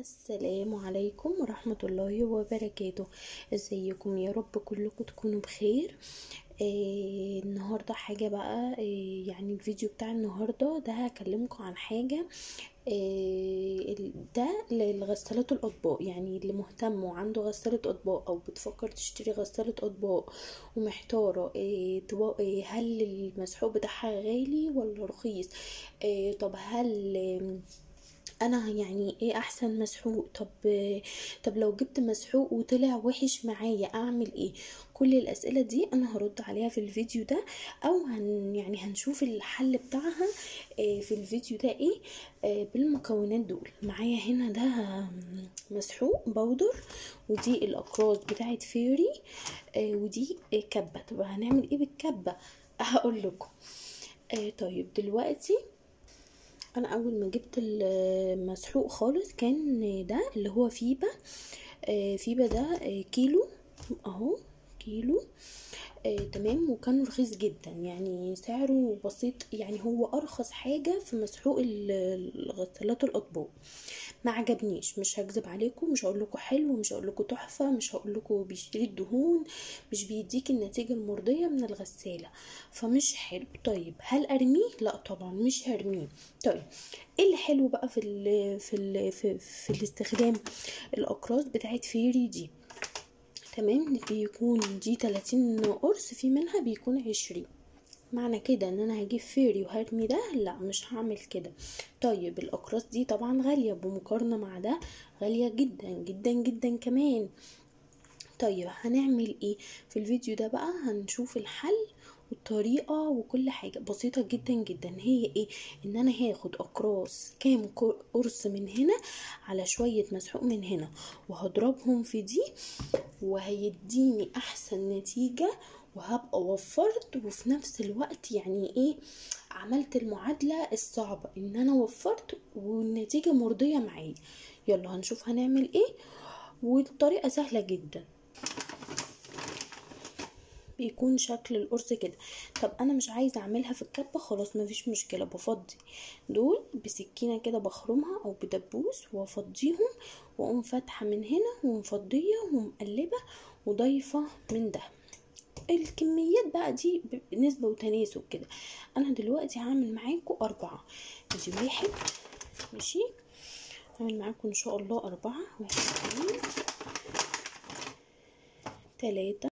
السلام عليكم ورحمة الله وبركاته. ازيكم؟ يا رب كلكم تكونوا بخير. النهاردة حاجة بقى، يعني الفيديو بتاع النهاردة ده هكلمكم عن حاجة. ده للغسالات الاطباق، يعني اللي مهتم وعنده غسالة اطباق او بتفكر تشتري غسالة اطباق ومحتارة هل المسحوق بتاعها غالي ولا رخيص. طب هل انا يعني ايه احسن مسحوق؟ طب لو جبت مسحوق وطلع وحش معايا اعمل ايه؟ كل الاسئله دي انا هرد عليها في الفيديو ده، او يعني هنشوف الحل بتاعها في الفيديو ده ايه. بالمكونات دول معايا هنا ده مسحوق بودر، ودي الاقراص بتاعت فيري، ودي كبه. طب هنعمل ايه بالكبه؟ هقول لكم. طيب دلوقتي انا اول ما جبت المسحوق خالص كان ده اللي هو فيبا. فيبا ده كيلو اهو، كيلو. تمام، وكان رخيص جدا، يعني سعره بسيط، يعني هو ارخص حاجة في مسحوق الغسالات الاطباق. ما عجبنيش، مش هكذب عليكم، مش هقول لكم حلو، مش هقول لكم تحفه، مش هقول لكم بيشيل الدهون، مش بيديك النتيجه المرضيه من الغساله، فمش حلو. طيب هل ارميه؟ لا طبعا مش هرميه. طيب ايه اللي حلو بقى في الاستخدام؟ الاقراص بتاعت فيري دي، تمام، بيكون دي 30 قرص، في منها بيكون 20. معنى كده ان انا هجيب فيري وهرمي ده؟ لا، مش هعمل كده. طيب الاقراص دي طبعا غالية بمقارنة مع ده، غالية جدا جدا جدا كمان. طيب هنعمل ايه في الفيديو ده بقى؟ هنشوف الحل والطريقة وكل حاجة بسيطة جدا جدا. هي ايه؟ ان انا هاخد اقراص كام قرص من هنا على شوية مسحوق من هنا، وهضربهم في دي، وهيديني احسن نتيجة، وهبقى وفرت، وفي نفس الوقت يعني ايه، عملت المعادلة الصعبة ان انا وفرت والنتيجة مرضية معايا. يلا هنشوف هنعمل ايه، والطريقة سهلة جدا. بيكون شكل القرص كده. طب انا مش عايزه اعملها في الكبه، خلاص مفيش مشكله، بفضي دول بسكينه كده، بخرمها او بدبوس وافضيهم، واقوم فاتحه من هنا ومفضيه ومقلبه وضايفه من ده. الكميات بقى دي نسبه وتناسب كده. انا دلوقتي هعمل معاكم 4. دي 1، ماشي، هعمل معاكم ان شاء الله 4، 1 2 3